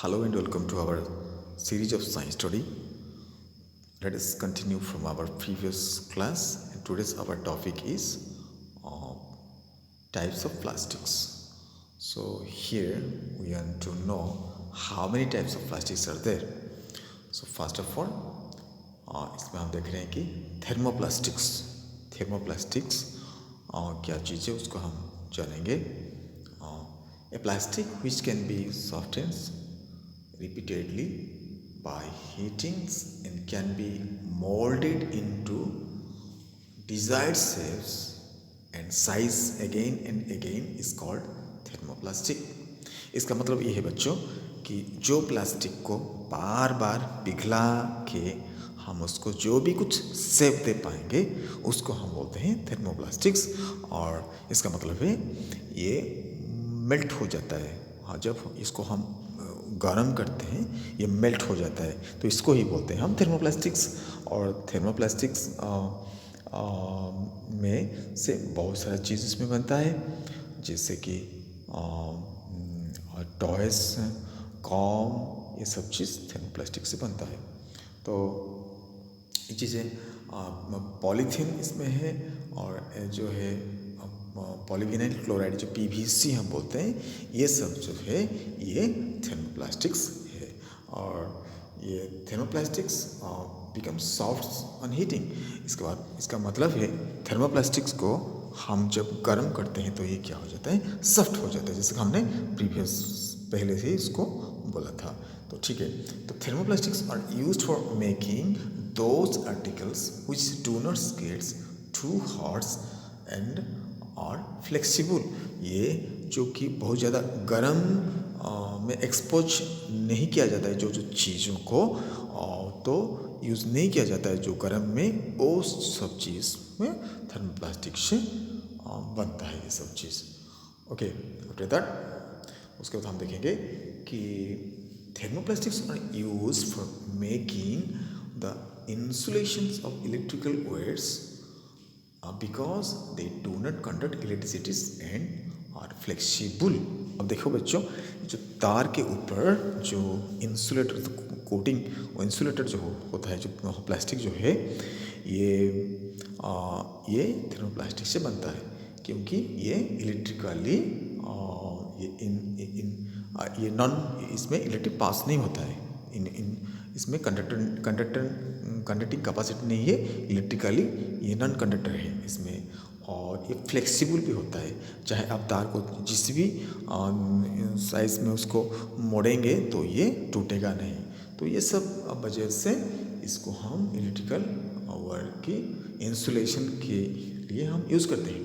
Hello and welcome to our series of science study. Let us continue from our previous class. And today's our topic is uh, types of plastics. So here we want to know how many types of plastics are there. So first of all, इसमें हम देख रहे हैं कि thermoplastics क्या चीज़ है उसको हम जानेंगे. A plastic which can be softened repeatedly by heating and can be molded into desired shapes and size again and again is called thermoplastic. इसका मतलब ये है बच्चों कि जो प्लास्टिक को बार बार पिघला के हम उसको जो भी कुछ शेप दे पाएंगे उसको हम बोलते हैं थर्मोप्लास्टिक्स. और इसका मतलब है ये मेल्ट हो जाता है. हाँ, जब इसको हम गर्म करते हैं ये मेल्ट हो जाता है तो इसको ही बोलते हैं हम थर्मोप्लास्टिक्स. और थर्मोप्लास्टिक्स में से बहुत सारा चीज़ इसमें बनता है, जैसे कि टॉयस, कॉम, ये सब चीज़ थर्मोप्लास्टिक से बनता है. तो ये चीज़ें पॉलीथीन इसमें है और जो है पॉलीविनाइल क्लोराइड जो पीवीसी हम बोलते हैं, ये सब जो है ये थर्मोप्लास्टिक्स है. और ये thermoplastics become soft on heating. इसके बाद इसका मतलब है थर्मोप्लास्टिक्स को हम जब गर्म करते हैं तो ये क्या हो जाता है, सॉफ्ट हो जाता है, जैसे कि हमने पहले से इसको बोला था. तो ठीक है, तो thermoplastics are used for making those articles which do not get too hot and और फ्लेक्सिबल. ये जो कि बहुत ज़्यादा गर्म में एक्सपोज नहीं किया जाता है, जो चीज़ों को तो यूज़ नहीं किया जाता है जो गर्म में, वो सब चीज़ में थर्मोप्लास्टिक से बनता है ये सब चीज़. ओके, आफ्टर दैट उसके बाद हम देखेंगे कि thermoplastics are use for making the insulations of electrical wires because they do not conduct electricities and are flexible. अब देखो बच्चों, जो तार के ऊपर जो इंसुलेटर कोटिंग, वो इंसुलेटर जो होता है, जो प्लास्टिक जो है, ये थर्मोप्लास्टिक से बनता है, क्योंकि ये इलेक्ट्रिकली ये नॉन, इसमें इलेक्ट्रिक पास नहीं होता है. इसमें कंडक्टिंग कैपेसिटी नहीं है, इलेक्ट्रिकली ये नॉन कंडक्टर है इसमें. और ये फ्लेक्सिबल भी होता है, चाहे आप तार को जिस भी साइज़ में उसको मोड़ेंगे तो ये टूटेगा नहीं. तो ये सब वजह से इसको हम इलेक्ट्रिकल वर्क की इंसुलेशन के लिए हम यूज़ करते हैं.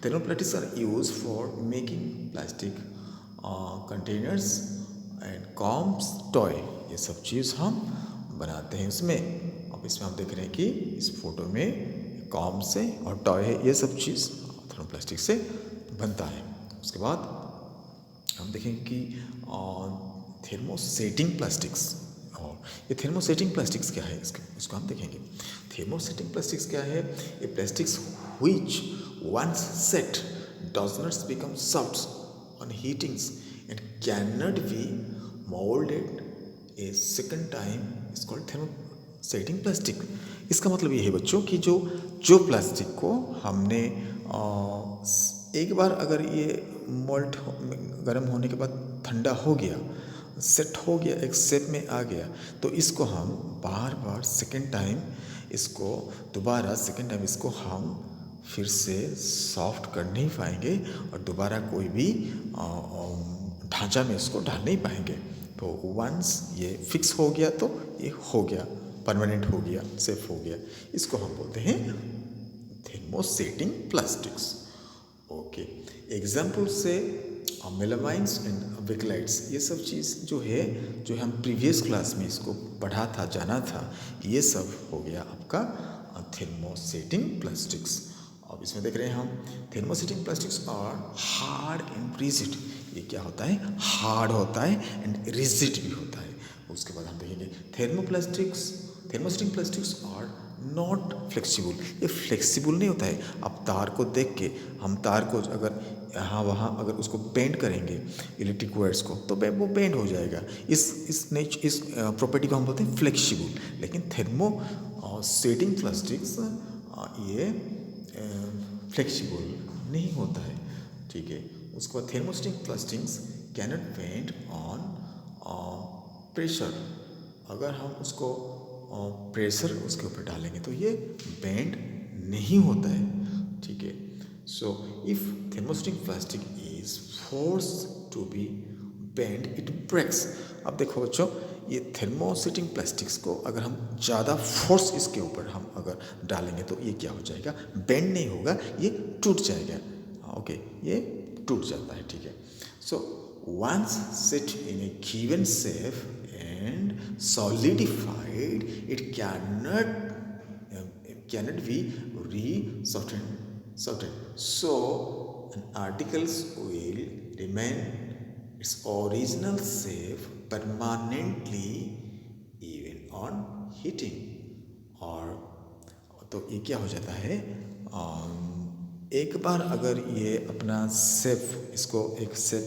Thermoplastics are use for making plastic containers and combs, toy, ये सब चीज़ हम बनाते हैं उसमें. अब इसमें हम देख रहे हैं कि इस फोटो में कॉम्स है और टॉय है, ये सब चीज़ थर्मोप्लास्टिक से बनता है. उसके बाद हम देखेंगे कि थर्मोसेटिंग प्लास्टिक्स. और ये थर्मोसेटिंग प्लास्टिक्स क्या है, इसको हम देखेंगे. थर्मोसेटिंग प्लास्टिक्स क्या है? ये plastics which once set does not become soft on heatings and cannot be molded a second time is called thermosetting plastic. इसका मतलब ये है बच्चों कि जो प्लास्टिक को हमने एक बार अगर ये मोल्ड गर्म होने के बाद ठंडा हो गया, सेट हो गया, एक शेप में आ गया, तो इसको हम बार बार सेकेंड टाइम इसको हम फिर से सॉफ्ट कर नहीं पाएंगे और दोबारा कोई भी ढांचा में इसको डाल नहीं पाएंगे. तो वंस ये फिक्स हो गया तो ये हो गया, परमानेंट हो गया, सेफ हो गया. इसको हम बोलते हैं थर्मोसेटिंग प्लास्टिक्स. ओके, एग्जाम्पल से मेलामाइन्स एंड बेकलाइट्स, ये सब चीज़ जो है, जो हम प्रीवियस क्लास में इसको पढ़ा था, जाना था, ये सब हो गया आपका थर्मोसेटिंग प्लास्टिक्स. अब इसमें देख रहे हैं हम thermosetting plastics are hard and rigid. ये क्या होता है? हार्ड होता है एंड रिजिड भी होता है. उसके बाद हम देखेंगे thermosetting plastics are not flexible, ये फ्लेक्सिबल नहीं होता है। अब तार को देख के हम तार को अगर यहाँ वहाँ अगर उसको बेंड करेंगे इलेक्ट्रिक वायर्स को तो वो बेंड हो जाएगा। इस प्रॉपर्टी को हम बोलते हैं फ्लेक्सिबल। लेकिन थर्मो सेटिंग प्लास्टिक्स ये फ्लेक्सिबल नहीं होता है, ठीक है। उसके बाद thermosetting plastics cannot bend on pressure. अगर हम उसको प्रेशर उसके ऊपर डालेंगे तो ये बेंड नहीं होता है, ठीक है। So if thermosetting plastic is force to be bend it breaks. अब देखो बच्चों, ये थर्मोसेटिंग प्लास्टिक्स को अगर हम ज़्यादा फोर्स इसके ऊपर हम अगर डालेंगे तो ये क्या हो जाएगा, बेंड नहीं होगा, ये टूट जाएगा। ओके, ये टूट जाता है, ठीक है। सो once set in a given shape and solidified, it cannot be re-softened. So articles will remain its original shape permanently even on heating. और तो ये क्या हो जाता है, एक बार अगर ये अपना शेप इसको एक शेप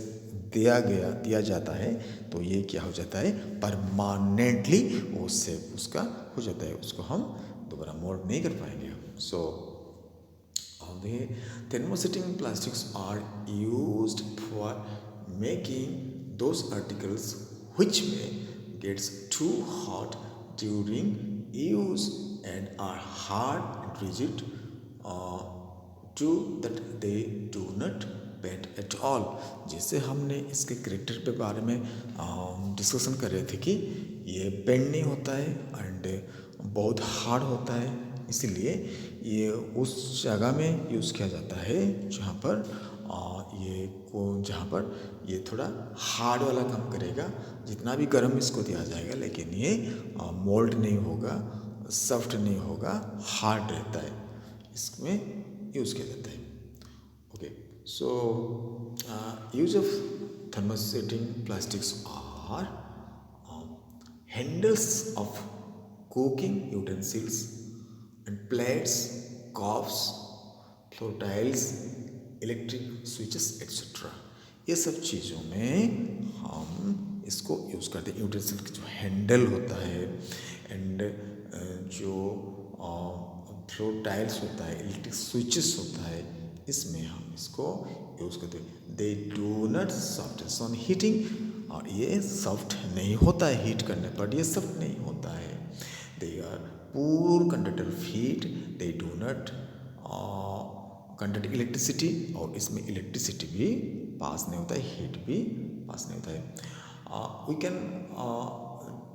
दिया जाता है तो ये क्या हो जाता है, परमानेंटली वो शेप उसका हो जाता है, उसको हम दोबारा मोल्ड नहीं कर पाएंगे। सो the thermosetting plastics are used for making those articles which may gets too hot during use and are hard and rigid to that they do not bend at all। जैसे हमने इसके करेक्टर पे बारे में discussion कर रहे थे कि ये बेंड नहीं होता है एंड बहुत हार्ड होता है, इसीलिए ये उस जगह में यूज़ किया जाता है जहाँ पर ये थोड़ा हार्ड वाला काम करेगा। जितना भी गर्म इसको दिया जाएगा लेकिन ये मोल्ड नहीं होगा, सॉफ्ट नहीं होगा, हार्ड रहता है, इसमें यूज़ किया जाता है। Okay, so use of thermosetting plastics are handles of cooking utensils and plates, cups, floor tiles, electric switches etcetera. ये सब चीज़ों में हम इसको यूज़ करते हैं। यूटेंसिल का जो हैंडल होता है एंड जो फ्लोर टाइल्स होता है, इलेक्ट्रिक स्विचेस होता है, इसमें हम इसको यूज़ करते हैं। दे do not soft on heating, और ये सॉफ्ट नहीं होता है हीट करने पर, ये सॉफ्ट नहीं होता है। दे आर पूर conductor of heat, they do not conduct electricity, और इसमें इलेक्ट्रिसिटी भी पास नहीं होता है, हीट भी पास नहीं होता है। We can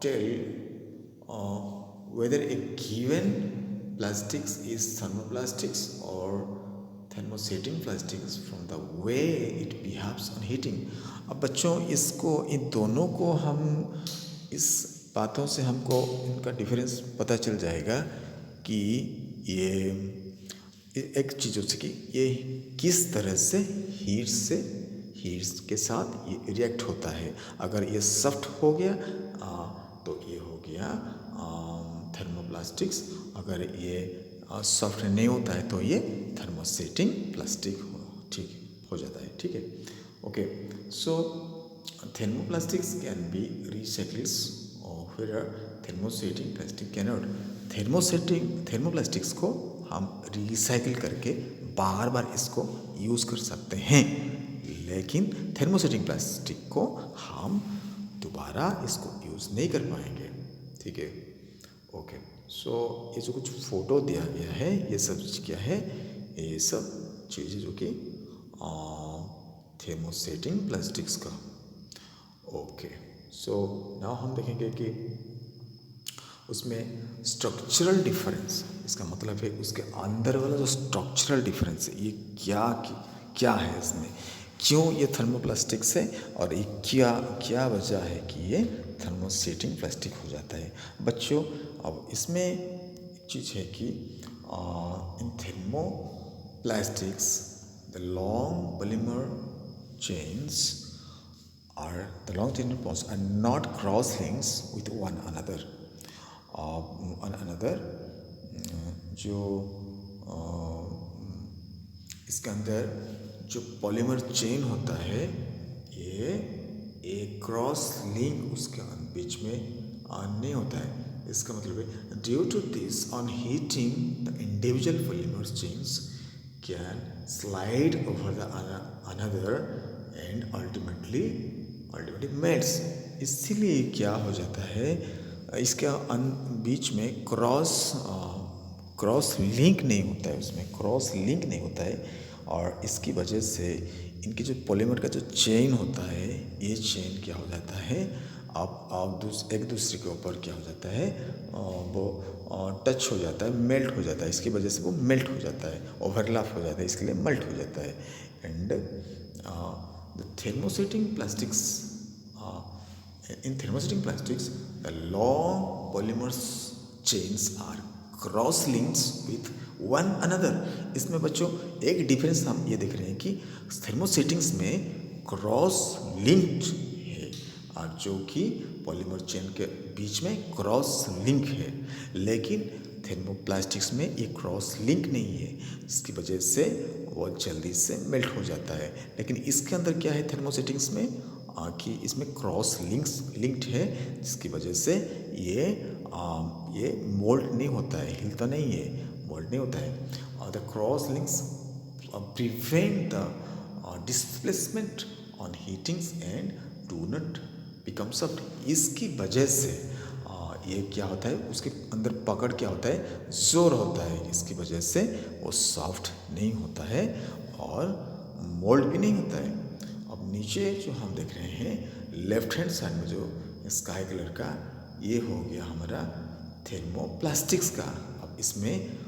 tell whether a given plastics is thermoplastics or thermosetting plastics from the way it behaves on heating। अब बच्चों इसको, इन दोनों को हम, इस बातों से हमको इनका डिफरेंस पता चल जाएगा कि ये एक चीज़ से कि ये किस तरह से हीट के साथ ये रिएक्ट होता है। अगर ये सॉफ्ट हो गया तो ये हो गया थर्मोप्लास्टिक्स, अगर ये सॉफ्ट नहीं होता है तो ये थर्मोसेटिंग प्लास्टिक ठीक हो जाता है, ठीक है। Okay, so thermoplastics can be recycles और thermosetting plastic can not. Thermoplastics को हम रिसाइकिल करके बार बार इसको यूज़ कर सकते हैं, लेकिन थर्मोसेटिंग प्लास्टिक को हम दोबारा इसको यूज़ नहीं कर पाएंगे, ठीक है। ओके, सो ये जो कुछ फ़ोटो दिया गया है ये सब क्या है, ये सब चीज़ें जो कि थर्मोसेटिंग प्लास्टिक्स का। ओके, सो नाउ हम देखेंगे कि उसमें स्ट्रक्चरल डिफरेंस, इसका मतलब है उसके अंदर वाला जो स्ट्रक्चरल डिफरेंस है ये क्या है, इसमें क्यों ये थर्मोप्लास्टिक्स है और ये क्या वजह है कि ये थर्मोसेटिंग प्लास्टिक हो जाता है। बच्चों अब इसमें एक चीज़ है कि in thermoplastics the long polymer chains bonds are not cross links with one another जो इसके अंदर जो पॉलीमर चेन होता है, ये एक क्रॉस लिंक उसके बीच में नहीं होता है। इसका मतलब है due to this on heating the individual polymer chains can slide over the another and ultimately melts. इसीलिए क्या हो जाता है, इसके बीच में क्रॉस लिंक नहीं होता है, उसमें क्रॉस लिंक नहीं होता है, और इसकी वजह से इनकी जो पॉलीमर का जो चेन होता है, ये चेन क्या हो जाता है, एक दूसरे के ऊपर क्या हो जाता है, वो टच हो जाता है, मेल्ट हो जाता है। इसकी वजह से वो मेल्ट हो जाता है, ओवरलैप हो जाता है, इसके लिए मेल्ट हो जाता है। And the thermosetting plastics in thermosetting plastics the long polymer chains are cross links with one another। इसमें बच्चों एक डिफरेंस हम ये देख रहे हैं कि थर्मोसेटिंग्स में क्रॉस लिंक्ड है, और जो कि पॉलीमर चेन के बीच में क्रॉस लिंक है, लेकिन थर्मोप्लास्टिक्स में ये क्रॉस लिंक नहीं है, जिसकी वजह से वो जल्दी से मेल्ट हो जाता है। लेकिन इसके अंदर क्या है थर्मोसेटिंग्स में, कि इसमें क्रॉस लिंक्ड है, जिसकी वजह से ये मोल्ड नहीं होता है, हिलता नहीं है, मोल्ड नहीं होता है। और the cross links prevent the displacement on heatings and do not become soft. इसकी वजह से ये क्या होता है, उसके अंदर पकड़ क्या होता है, जोर होता है, इसकी वजह से वो सॉफ्ट नहीं होता है और मोल्ड भी नहीं होता है। अब नीचे जो हम देख रहे हैं लेफ्ट हैंड साइड में जो स्काई कलर का, ये हो गया हमारा थर्मोप्लास्टिक्स का। अब इसमें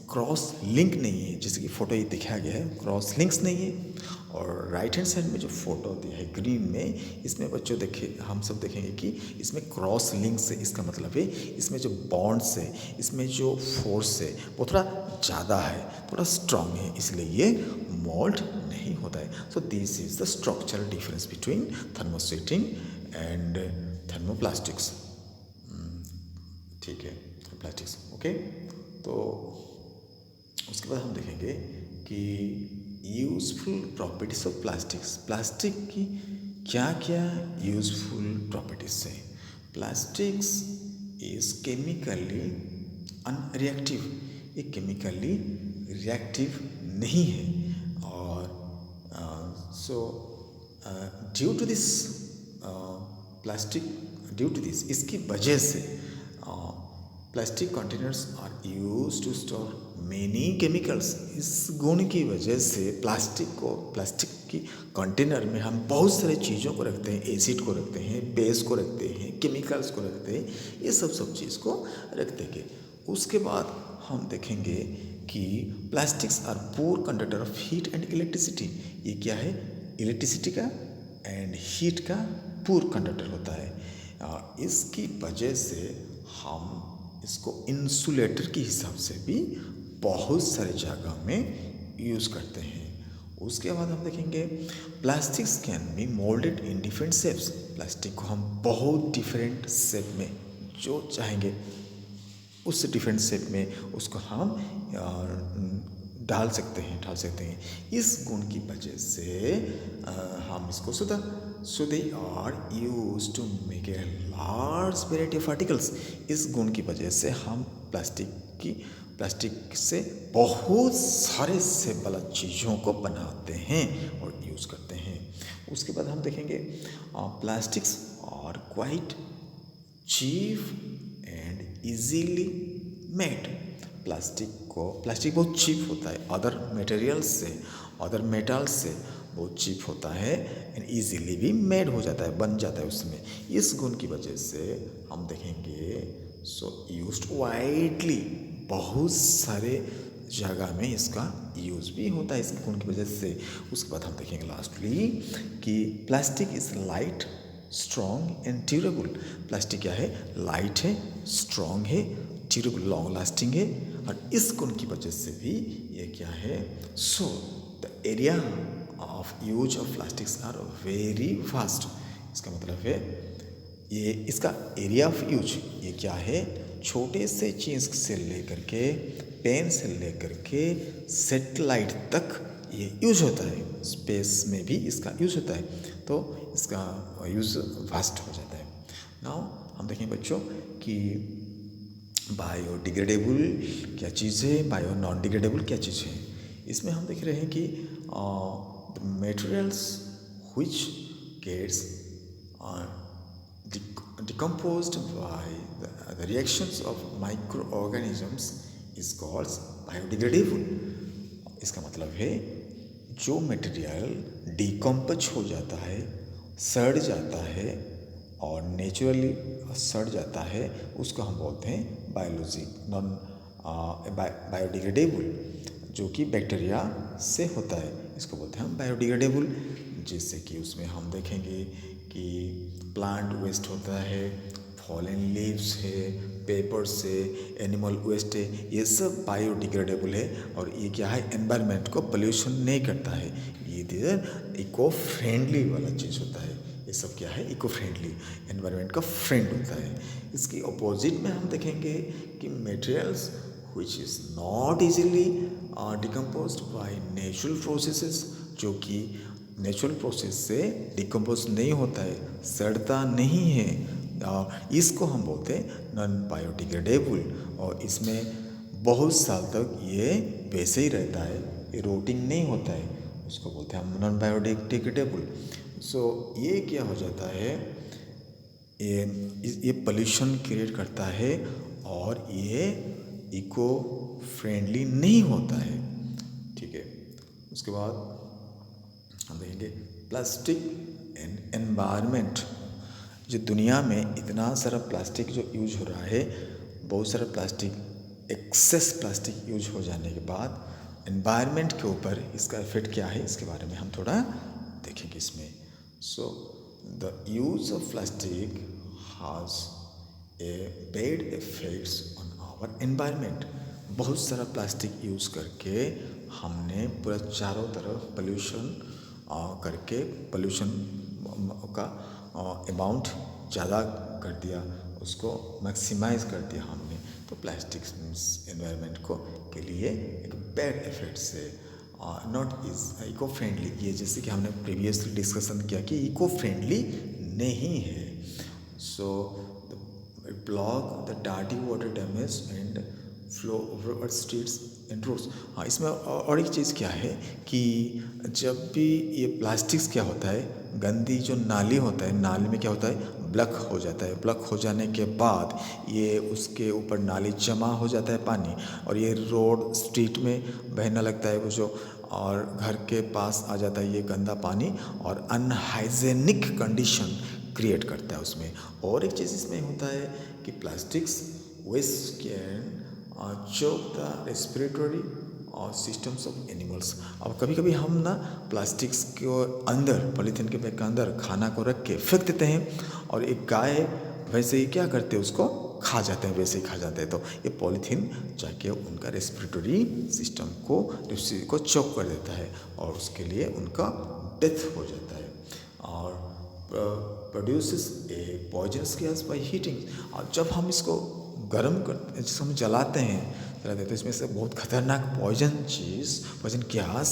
क्रॉस लिंक नहीं है, जैसे कि फ़ोटो ये दिखाया गया है, क्रॉस लिंक्स नहीं है। और राइट हैंड साइड में जो फोटो दिया है ग्रीन में, इसमें बच्चों हम सब देखेंगे कि इसमें क्रॉस लिंक्स है। इसका मतलब है इसमें जो बॉन्ड्स है, इसमें जो फोर्स है, वो थोड़ा ज़्यादा है, थोड़ा स्ट्रांग है, इसलिए ये मोल्ड नहीं होता है। So this is the structural difference between thermosetting and thermoplastics. ठीक है, प्लास्टिक्स। ओके, तो उसके बाद हम देखेंगे कि useful properties of plastics. Plastic की क्या क्या यूज़फुल प्रॉपर्टीज है। प्लास्टिक्स इज केमिकली अनरिएक्टिव, ये केमिकली रिएक्टिव नहीं है। और सो ड्यू टू दिस इसकी वजह से plastic containers are use to store many chemicals. इस गुण की वजह से प्लास्टिक की कंटेनर में हम बहुत सारे चीज़ों को रखते हैं, एसिड को रखते हैं, बेस को रखते हैं, केमिकल्स को रखते हैं, ये सब चीज़ को रख देंगे। उसके बाद हम देखेंगे कि plastics are poor conductor of heat and electricity. ये क्या है, इलेक्ट्रिसिटी का एंड हीट का पुअर कंडक्टर होता है। इसकी वजह से हम इसको इंसुलेटर के हिसाब से भी बहुत सारे जगह में यूज़ करते हैं। उसके बाद हम देखेंगे plastics can be moulded in different shapes. Plastic को हम बहुत डिफरेंट शेप में जो चाहेंगे उस डिफरेंट शेप में उसको हम डाल सकते हैं। इस गुण की वजह से हम इसको they are use to make a large variety of articles. इस गुण की वजह से हम प्लास्टिक से बहुत सारे शेप वाला चीज़ों को बनाते हैं और यूज़ करते हैं। उसके बाद हम देखेंगे plastics are quite cheap and easily made. Plastic बहुत चीप होता है, अदर मेटल्स से बहुत चीप होता है एंड इजीली भी मेड हो जाता है, बन जाता है उसमें। इस गुण की वजह से हम देखेंगे यूज्ड वाइडली, बहुत सारे जगह में इसका यूज़ भी होता है इस गुण की वजह से। उसके बाद हम देखेंगे लास्टली कि plastic is light, strong and durable. Plastic क्या है, लाइट है, स्ट्रॉन्ग है, ड्यूरेबल लॉन्ग लास्टिंग है, और इस गुण की वजह से भी ये क्या है, so the area of use of plastics are very vast. इसका मतलब है ये इसका एरिया ऑफ यूज ये क्या है, छोटे से चीज़ से लेकर के पेन से लेकर के सेटेलाइट तक ये यूज होता है। स्पेस में भी इसका यूज होता है, तो इसका यूज़ वास्ट हो जाता है। नाउ हम देखें बच्चों कि बायोडिग्रेडेबल क्या चीज़ है, बायो नॉन डिग्रेडेबल क्या चीज़ है। इसमें हम देख रहे हैं कि materials which gets decomposed by the reactions of microorganisms is called biodegradable। इसका मतलब है जो मटेरियल डिकम्पोज हो जाता है, सड़ जाता है और नेचुरली सड़ जाता है, उसको हम बोलते हैं बायोडिग्रेडेबल, जो कि बैक्टीरिया से होता है, इसको बोलते हैं हम बायोडिग्रेडेबल। जैसे कि उसमें हम देखेंगे कि प्लांट वेस्ट होता है, फॉलन लीव्स है, पेपर्स है, एनिमल वेस्ट है, ये सब बायोडिग्रेडेबल है। और ये क्या है, एनवायरनमेंट को पोल्यूशन नहीं करता है, ये इको फ्रेंडली वाला चीज़ होता है। ये सब क्या है, इको फ्रेंडली, एनवायरनमेंट का फ्रेंड होता है। इसकी अपोजिट में हम देखेंगे कि materials which is not easily decomposed by natural processes, जो कि नेचुरल प्रोसेस से डिकम्पोज नहीं होता है, सड़ता नहीं है, इसको हम बोलते हैं नॉन बायोडिग्रेडेबल। और इसमें बहुत साल तक ये वैसे ही रहता है, ये रोटिंग नहीं होता है, उसको बोलते हैं हम नॉन बायोडिग्रेडेबल। सो ये क्या हो जाता है, ये पोल्यूशन क्रिएट करता है और ये इको फ्रेंडली नहीं होता है। ठीक है, उसके बाद हम देखेंगे प्लास्टिक एंड एनवायरनमेंट। जो दुनिया में इतना सारा प्लास्टिक जो यूज हो रहा है, बहुत सारा प्लास्टिक, एक्सेस प्लास्टिक यूज हो जाने के बाद एनवायरनमेंट के ऊपर इसका इफेक्ट क्या है, इसके बारे में हम थोड़ा देखेंगे इसमें। So the use of plastic has a bad effects on our environment. बहुत सारा प्लास्टिक यूज़ करके हमने पूरा चारों तरफ पोल्यूशन करके पोल्यूशन का अमाउंट ज़्यादा कर दिया, उसको मैक्सिमाइज कर दिया हमने। तो प्लास्टिक एनवायरनमेंट को के लिए एक बैड इफेक्ट्स है, नॉट इज इको फ्रेंडली। ये जैसे कि हमने प्रीवियसली डिस्कशन किया कि इको फ्रेंडली नहीं है। So block the dirty water damage and flow over streets and roads. हाँ, इसमें और एक चीज़ क्या है कि जब भी ये प्लास्टिक्स क्या होता है, गंदी जो नाली होता है, नाली में क्या होता है, ब्लॉक हो जाता है। ब्लॉक हो जाने के बाद ये उसके ऊपर नाली जमा हो जाता है पानी, और ये रोड स्ट्रीट में बहने लगता है वो जो, और घर के पास आ जाता है ये गंदा पानी, और अनहाइजेनिक कंडीशन क्रिएट करता है उसमें। और एक चीज़ इसमें होता है कि plastics waste can choke the respiratory और सिस्टम्स ऑफ एनिमल्स। अब कभी कभी हम ना प्लास्टिक्स के अंदर, पॉलीथीन के बैग के अंदर खाना को रख के फेंक देते हैं, और एक गाय वैसे ही क्या करते हैं, उसको खा जाते हैं, वैसे ही खा जाते हैं। तो ये पॉलीथीन जाके उनका रेस्पिरेटरी सिस्टम को चोक कर देता है, और उसके लिए उनका डेथ हो जाता है, और produces A poisonous gas by heating. और जब हम इसको गर्म करते, जिसको हम जलाते हैं तो इसमें से बहुत खतरनाक पॉइजन गैस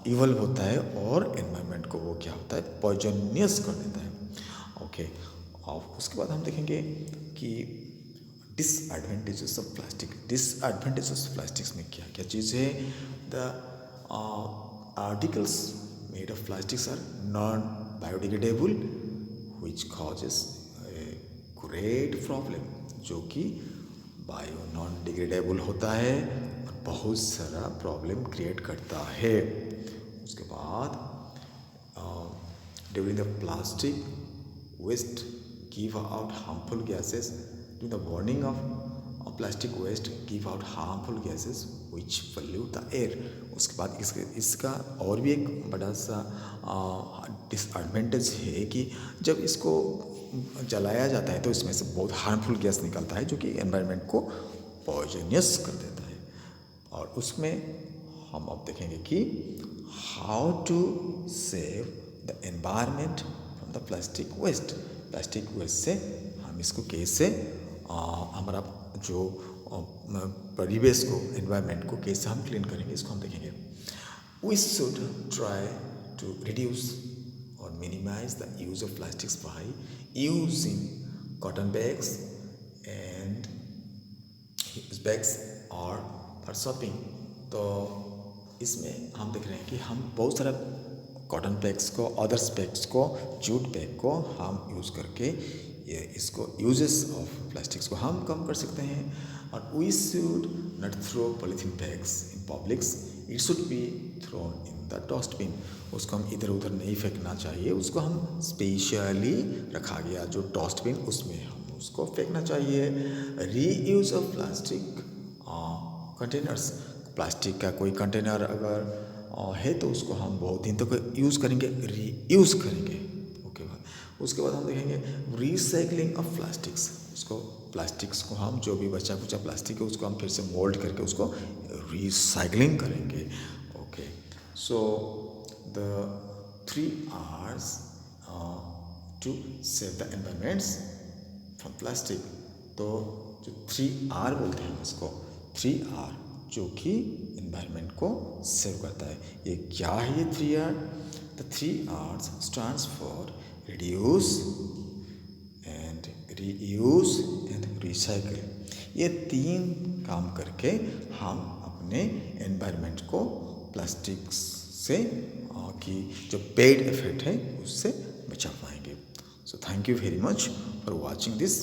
इवल्व होता है, और एनवायरनमेंट को वो क्या होता है, पॉइजनियस कर देता है। ओके, और उसके बाद हम देखेंगे कि disadvantages of plastic. Disadvantages of plastics में क्या क्या चीज़ है। The articles made of plastics are non biodegradable which causes a great problem, जो कि बायो नॉन डिग्रेडेबल होता है और बहुत सारा प्रॉब्लम क्रिएट करता है। उसके बाद during the plastic waste give out harmful gases. During the burning of plastic waste give out harmful gases which pollute the air. उसके बाद इसका और भी एक बड़ा सा डिसएडवांटेज है कि जब इसको जलाया जाता है तो इसमें से बहुत हार्मफुल गैस निकलता है, जो कि एनवायरनमेंट को पॉइजनियस कर देता है। और उसमें हम अब देखेंगे कि how to save the environment from the plastic waste. Plastic waste से हम इसको कैसे हमारा जो परिवेश को, एनवायरनमेंट को कैसे हम क्लीन करेंगे, इसको हम देखेंगे. We should try to reduce or minimize the use of plastics by using cotton bags and bags or for shopping. तो इसमें हम देख रहे हैं कि हम बहुत सारा कॉटन बैग्स को, अदर्स बैग्स को, जूट बैग को हम यूज़ करके ये इसको यूजेस ऑफ प्लास्टिक्स को हम कम कर सकते हैं. और we should not throw polythene bags in publics. It should be thrown in the dustbin. उसको हम इधर उधर नहीं फेंकना चाहिए, उसको हम स्पेशली रखा गया जो डस्टबिन, उसमें हम उसको फेंकना चाहिए. Reuse of plastic containers. Plastic का कोई कंटेनर अगर है तो उसको हम बहुत दिन तक यूज़ करेंगे, रीयूज़ करेंगे. ओके, उसके बाद हम देखेंगे रिसाइकलिंग ऑफ प्लास्टिक्स. उसको प्लास्टिक्स को हम जो भी बचा कुचा प्लास्टिक है उसको हम फिर से मोल्ड करके उसको रिसाइकलिंग करेंगे. Okay, so the 3 R's to save the environments from plastic. तो जो 3R बोलते हैं उसको, 3R जो कि इन्वायरमेंट को सेव करता है. ये क्या है ये 3R? The 3R's stands for reduce and reuse and recycle. ये 3 काम करके हम अपने एनवायरमेंट को प्लास्टिक से की जो बैड इफेक्ट है उससे बचा पाएंगे. So thank you very much for watching this